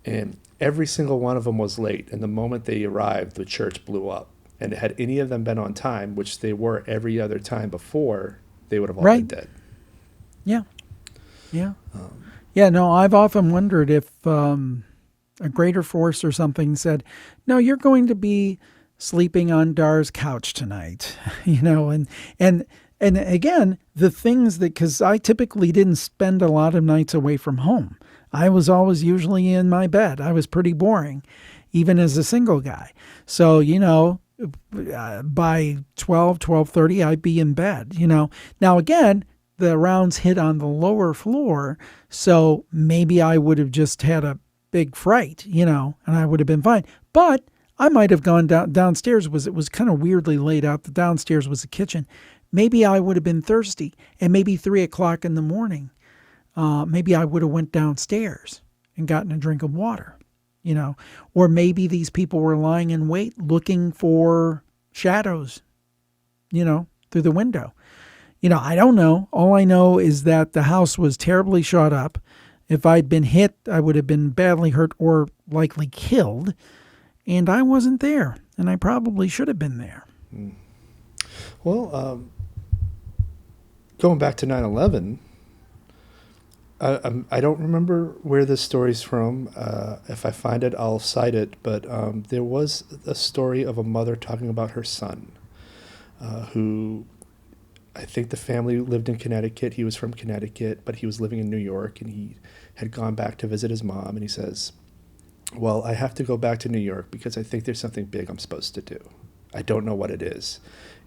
And every single one of them was late. And the moment they arrived, the church blew up. And had any of them been on time, which they were every other time before, they would have all been dead. Yeah. Yeah. No, I've often wondered if a greater force or something said, no, you're going to be sleeping on Dar's couch tonight, you know, and again, the things that, because I typically didn't spend a lot of nights away from home. I was always usually in my bed. I was pretty boring, even as a single guy. So, you know, by 12:30, I'd be in bed, you know. Now, again, the rounds hit on the lower floor, so maybe I would have just had a big fright, you know, and I would have been fine. But I might have gone downstairs. It was kind of weirdly laid out. The downstairs was the kitchen. Maybe I would have been thirsty, and maybe 3 o'clock in the morning, maybe I would have went downstairs and gotten a drink of water, you know, or maybe these people were lying in wait looking for shadows, you know, through the window. You know, I don't know. All I know is that the house was terribly shot up. If I'd been hit, I would have been badly hurt or likely killed. And I wasn't there. And I probably should have been there. Well, going back to 9/11, I don't remember where this story's from. If I find it, I'll cite it. But there was a story of a mother talking about her son, who I think the family lived in Connecticut. He was from Connecticut, but he was living in New York, and he had gone back to visit his mom. And he says, well, I have to go back to New York because I think there's something big I'm supposed to do. I don't know what it is.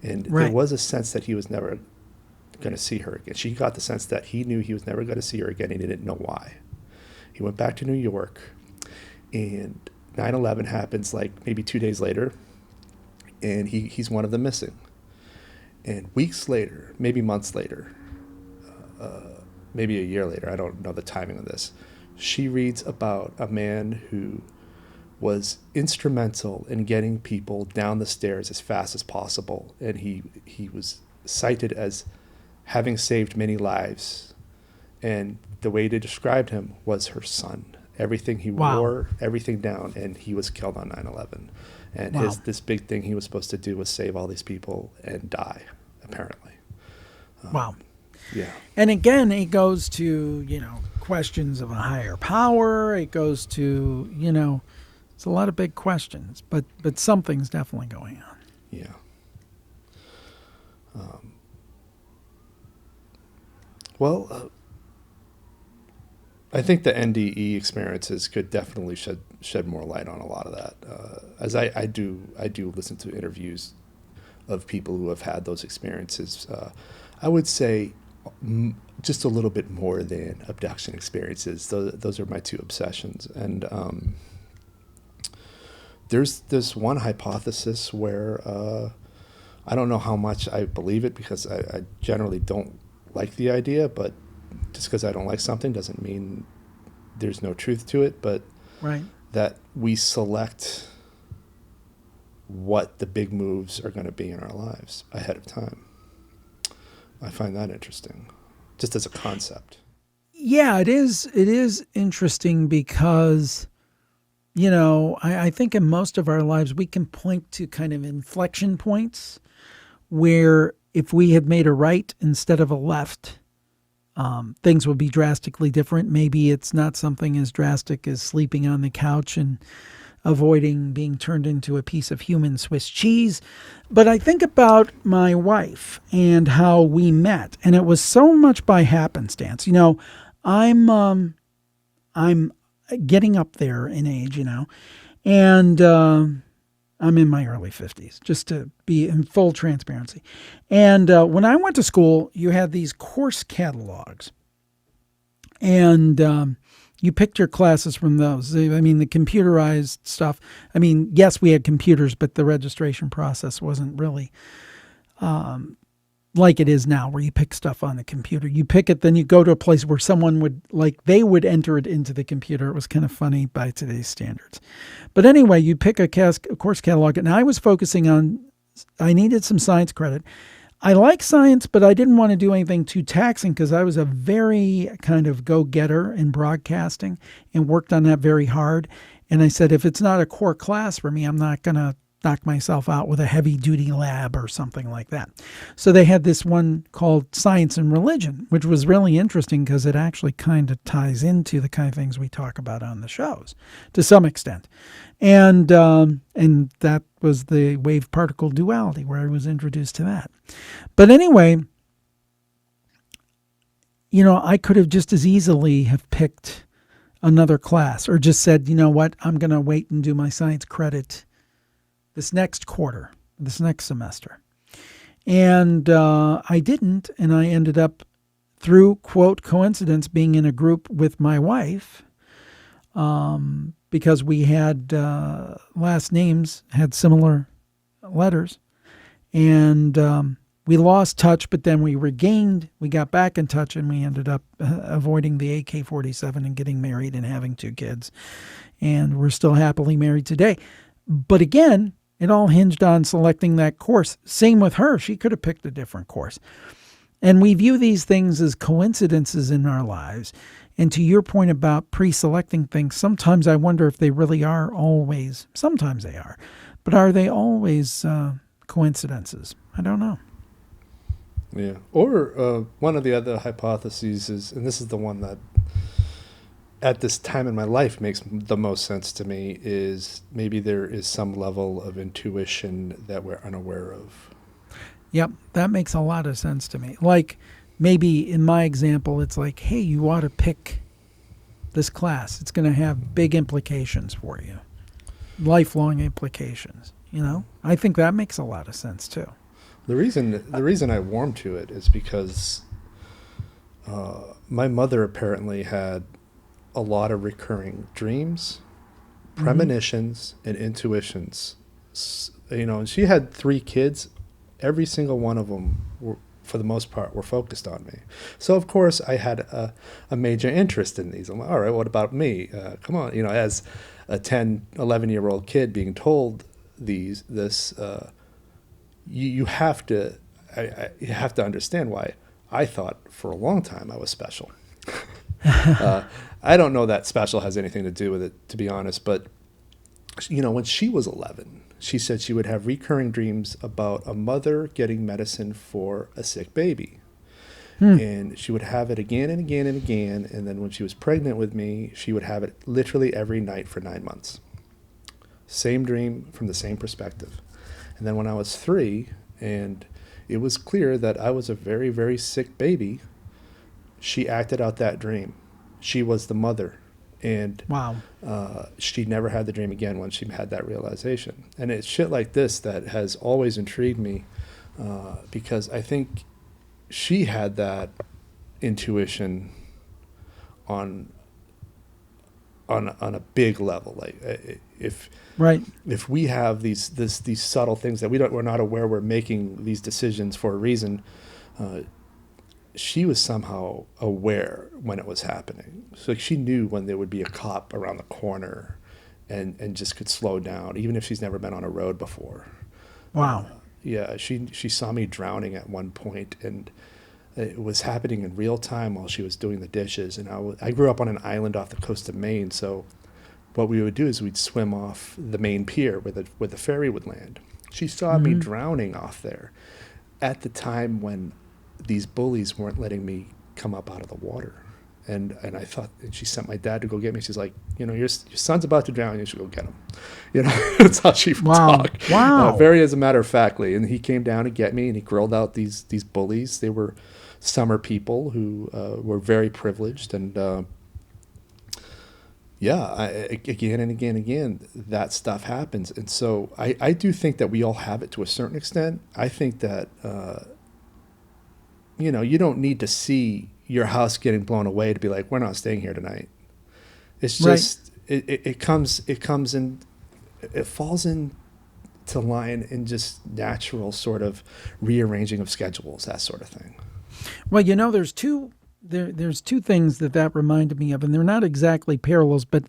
And there was a sense that he was never going to see her again. She got the sense that he knew he was never going to see her again, and he didn't know why. He went back to New York, and 9/11 happens like maybe 2 days later, and he's one of the missing. And weeks later, maybe months later, maybe a year later, I don't know the timing of this, she reads about a man who was instrumental in getting people down the stairs as fast as possible. And he was cited as having saved many lives. And the way they described him was her son. Everything he wore, everything down, and he was killed on 9/11. And Wow. this big thing he was supposed to do was save all these people and die, apparently. Wow. Yeah. And again, it goes to, questions of a higher power. It goes to, it's a lot of big questions, but something's definitely going on. Yeah. I think the NDE experiences could definitely shed more light on a lot of that. As I do listen to interviews of people who have had those experiences. I would say just a little bit more than abduction experiences. Those are my two obsessions. And there's this one hypothesis where I don't know how much I believe it, because I generally don't like the idea, but just because I don't like something doesn't mean there's no truth to it. But Right. that we select what the big moves are going to be in our lives ahead of time. I find that interesting, just as a concept. Yeah, it is. It is interesting because, I think in most of our lives we can point to kind of inflection points where if we had made a right instead of a left, things would be drastically different. Maybe it's not something as drastic as sleeping on the couch and avoiding being turned into a piece of human Swiss cheese. But I think about my wife and how we met, and it was so much by happenstance. I'm getting up there in age, and I'm in my early 50s, just to be in full transparency. And when I went to school, you had these course catalogs, and you picked your classes from those. I mean, the computerized stuff. I mean, yes, we had computers, but the registration process wasn't really like it is now, where you pick stuff on the computer. You pick it, then you go to a place where someone they would enter it into the computer. It was kind of funny by today's standards. But anyway, you pick a course catalog, and I was focusing on, I needed some science credit. I like science, but I didn't want to do anything too taxing because I was a very kind of go-getter in broadcasting and worked on that very hard. And I said, if it's not a core class for me, I'm not going to knock myself out with a heavy-duty lab or something like that. So they had this one called Science and Religion, which was really interesting because it actually kind of ties into the kind of things we talk about on the shows to some extent. And that was the wave-particle duality, where I was introduced to that. But anyway, I could have just as easily have picked another class or just said, you know what, I'm going to wait and do my science credit this next quarter, this next semester. And I didn't, and I ended up, through, quote, coincidence, being in a group with my wife, because we had last names, had similar letters, and we lost touch, but then we got back in touch, and we ended up avoiding the AK-47 and getting married and having 2 kids, and we're still happily married today. But again, it all hinged on selecting that course. Same with her. She could have picked a different course. And we view these things as coincidences in our lives. And to your point about pre-selecting things, sometimes I wonder if they really are always, sometimes they are, but are they always coincidences? I don't know. Yeah. Or one of the other hypotheses is, and this is the one that at this time in my life makes the most sense to me, is maybe there is some level of intuition that we're unaware of. Yep, that makes a lot of sense to me. Like, maybe in my example, it's like, hey, you ought to pick this class. It's going to have big implications for you, lifelong implications. I think that makes a lot of sense too. The reason I warmed to it is because my mother apparently had a lot of recurring dreams, premonitions, and intuitions. And she had 3 kids. Every single one of them were, for the most part, were focused on me. So of course I had a major interest in these. I'm like, all right, what about me? Come on, as a 10, 11-year-old kid being told this, you have to understand why I thought for a long time I was special. I don't know that special has anything to do with it, to be honest, but when she was 11, she said she would have recurring dreams about a mother getting medicine for a sick baby. And she would have it again and again and again. And then when she was pregnant with me, she would have it literally every night for 9 months. Same dream from the same perspective. And then when I was 3, and it was clear that I was a very, very sick baby, she acted out that dream. She was the mother. And wow. She never had the dream again when she had that realization. And it's shit like this that has always intrigued me, because I think she had that intuition on a big level. Like if we have these subtle things that we're not aware we're making these decisions for a reason, she was somehow aware when it was happening. So she knew when there would be a cop around the corner, and just could slow down, even if she's never been on a road before. Wow. Yeah, she saw me drowning at one point, and it was happening in real time while she was doing the dishes. And I grew up on an island off the coast of Maine, so what we would do is we'd swim off the Maine pier where the ferry would land. She saw me drowning off there at the time when these bullies weren't letting me come up out of the water. And I thought, and she sent my dad to go get me. She's like, your son's about to drown. You should go get him. That's how she would talk. Wow. Very as a matter of factly. And he came down to get me, and he grilled out these bullies. They were summer people who were very privileged. And again and again and again, that stuff happens. And so I do think that we all have it to a certain extent. I think that, you don't need to see your house getting blown away to be like, we're not staying here tonight. It's just, it comes in, it falls into line in just natural sort of rearranging of schedules, that sort of thing. Well, there's two things that reminded me of, and they're not exactly parallels, but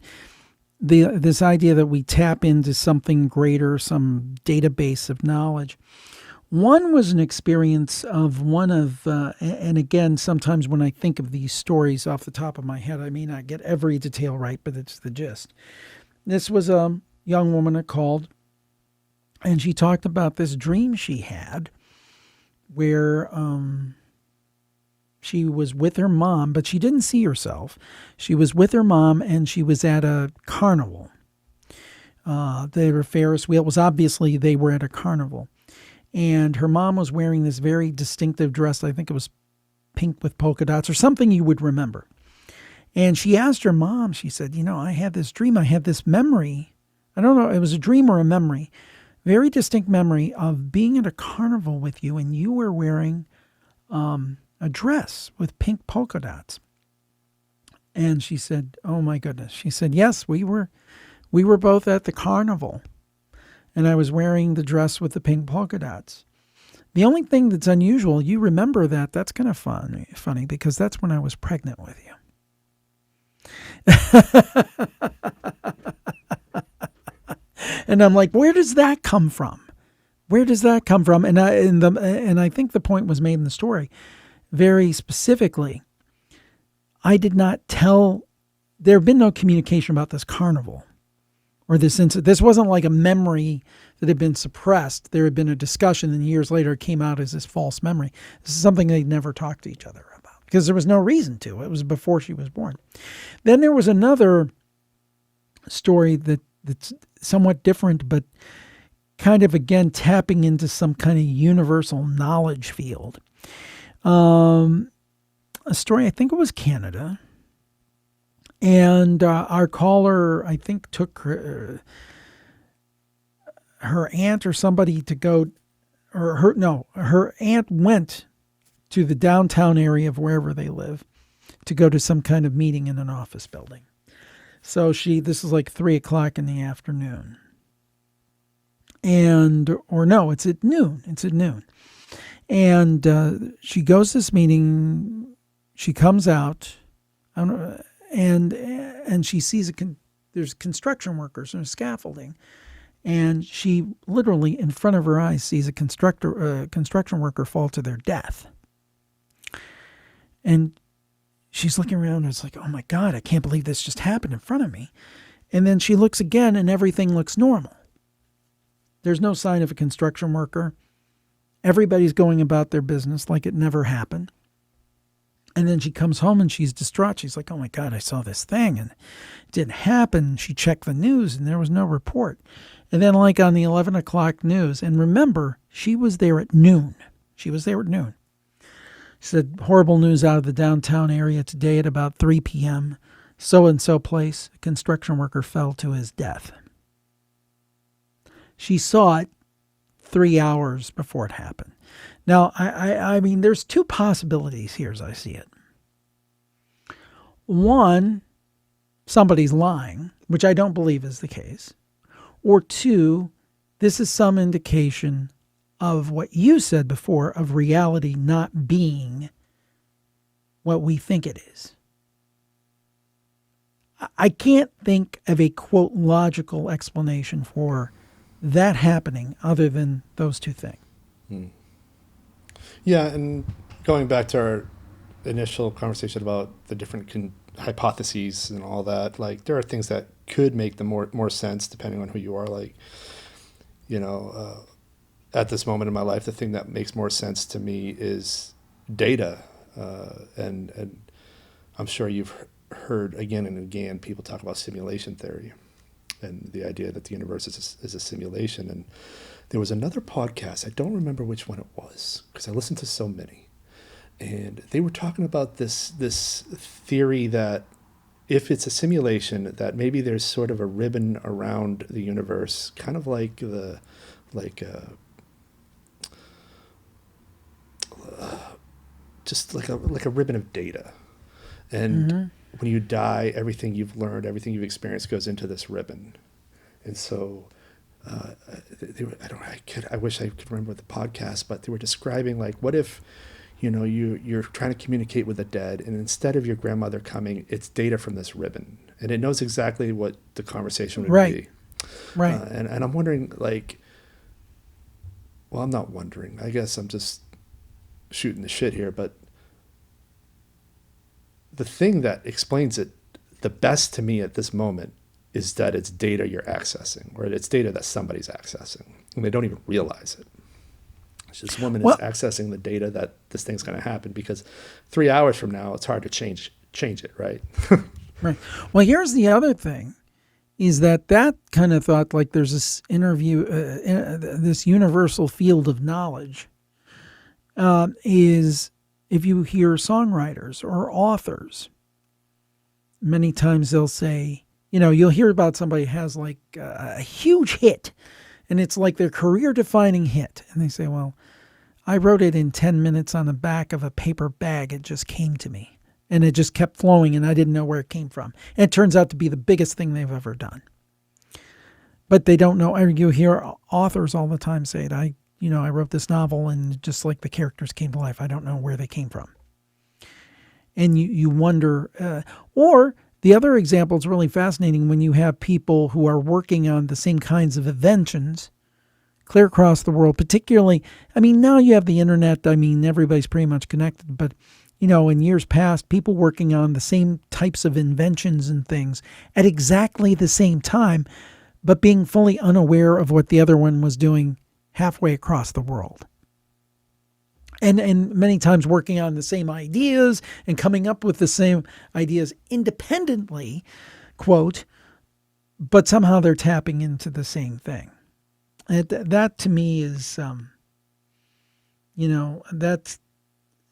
this idea that we tap into something greater, some database of knowledge. One was an experience of and again, sometimes when I think of these stories off the top of my head, I may not get every detail right, but it's the gist. This was a young woman that called, and she talked about this dream she had where she was with her mom, but she didn't see herself. She was with her mom, and she was at a carnival. They were Ferris wheel. It was obviously they were at a carnival. And her mom was wearing this very distinctive dress. I think it was pink with polka dots or something you would remember. And she asked her mom, she said, I had this dream. I had this memory. I don't know, it was a dream or a memory. Very distinct memory of being at a carnival with you, and you were wearing a dress with pink polka dots. And she said, oh my goodness. She said, yes, we were both at the carnival. And I was wearing the dress with the pink polka dots. The only thing that's unusual, you remember that, that's kind of funny because that's when I was pregnant with you. And I'm like, where does that come from? Where does that come from? And I think the point was made in the story very specifically. I did not tell, there had been no communication about this carnival. Or this incident. This wasn't like a memory that had been suppressed. There had been a discussion, and years later it came out as this false memory. This is something they'd never talked to each other about because there was no reason to. It was before she was born. Then there was another story that's somewhat different, but kind of, again, tapping into some kind of universal knowledge field. A story, I think it was Canada. And our caller, I think, took her aunt or somebody to go, her aunt went to the downtown area of wherever they live to go to some kind of meeting in an office building. So this is like 3:00 in the afternoon. It's at noon. And she goes to this meeting, she comes out, I don't know, and she sees there's construction workers and scaffolding, and she literally in front of her eyes sees a construction worker fall to their death. And she's looking around and it's like, oh my God, I can't believe this just happened in front of me. And then she looks again and everything looks normal. There's no sign of a construction worker. Everybody's going about their business like it never happened. And then she comes home and she's distraught. She's like, oh my God, I saw this thing and it didn't happen. She checked the news and there was no report. And then like on the 11 o'clock news, and remember, she was there at noon. She said, horrible news out of the downtown area today at about 3 p.m. So-and-so place, a construction worker fell to his death. She saw it 3 hours before it happened. Now, I mean, there's two possibilities here as I see it. One, somebody's lying, which I don't believe is the case. Or two, this is some indication of what you said before, of reality not being what we think it is. I can't think of a, quote, logical explanation for that happening other than those two things. Yeah, and going back to our initial conversation about the different hypotheses and all that, like there are things that could make them more sense depending on who you are. Like, at this moment in my life, the thing that makes more sense to me is data, and I'm sure you've heard again and again people talk about simulation theory and the idea that the universe is a simulation. And there was another podcast, I don't remember which one it was because I listened to so many, and they were talking about this theory that if it's a simulation, that maybe there's sort of a ribbon around the universe, kind of like just like a ribbon of data. And when you die, everything you've learned, everything you've experienced goes into this ribbon. And so I wish I could remember the podcast, but they were describing like, what if, you're trying to communicate with the dead, and instead of your grandmother coming, it's data from this ribbon, and it knows exactly what the conversation would be. Right. And I'm wondering, like, well, I'm not wondering. I guess I'm just shooting the shit here, but the thing that explains it the best to me at this moment is that it's data you're accessing, or it's data that somebody's accessing, and they don't even realize it. This woman is accessing the data that this thing's going to happen, because 3 hours from now, it's hard to change it, right? Right. Well, here's the other thing, is that kind of thought, like there's this this universal field of knowledge, is if you hear songwriters or authors, many times they'll say, you'll hear about somebody who has like a huge hit, and it's like their career-defining hit. And they say, well, I wrote it in 10 minutes on the back of a paper bag. It just came to me. And it just kept flowing, and I didn't know where it came from. And it turns out to be the biggest thing they've ever done. But they don't know. You hear authors all the time say it. I wrote this novel, and just like the characters came to life, I don't know where they came from. And you wonder, or the other example is really fascinating when you have people who are working on the same kinds of inventions clear across the world, particularly, now you have the internet, everybody's pretty much connected, but, in years past, people working on the same types of inventions and things at exactly the same time, but being fully unaware of what the other one was doing halfway across the world. And many times working on the same ideas and coming up with the same ideas independently, quote, but somehow they're tapping into the same thing. And that to me is, that's,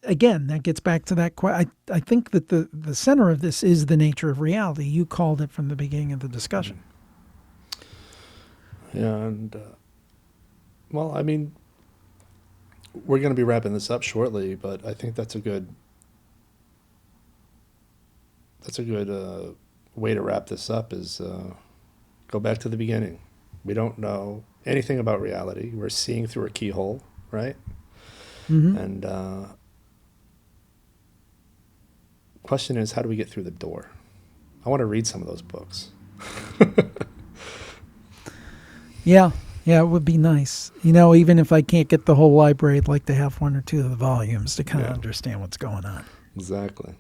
again, that gets back to that. I think that the center of this is the nature of reality. You called it from the beginning of the discussion. Yeah, and, we're going to be wrapping this up shortly, but I think that's a good way to wrap this up is go back to the beginning. We don't know anything about reality. We're seeing through a keyhole, right? Mm-hmm. And question is, how do we get through the door? I want to read some of those books. Yeah, it would be nice. Even if I can't get the whole library, I'd like to have one or two of the volumes to kind of understand what's going on. Exactly.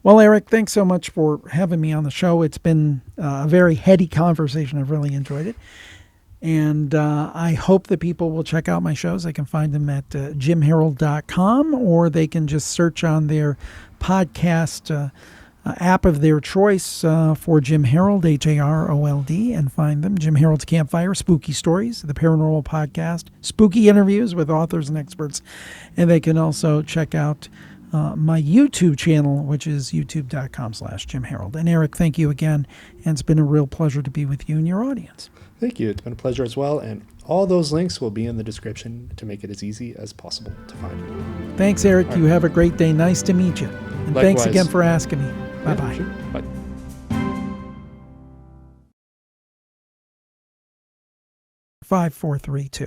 Well, Eric, thanks so much for having me on the show. It's been a very heady conversation. I've really enjoyed it. And I hope that people will check out my shows. They can find them at jimharold.com, or they can just search on their podcast app of their choice for Jim Harold, Harold, and find them. Jim Harold's Campfire, Spooky Stories, the Paranormal Podcast, spooky interviews with authors and experts. And they can also check out my YouTube channel, which is youtube.com/Jim Harold. And Eric, thank you again. And it's been a real pleasure to be with you and your audience. Thank you. It's been a pleasure as well. And all those links will be in the description to make it as easy as possible to find. Thanks, Eric. You have a great day. Nice to meet you. And Likewise. Thanks again for asking me. Bye-bye. Yeah, sure. Bye. 5, 4, 3, 2.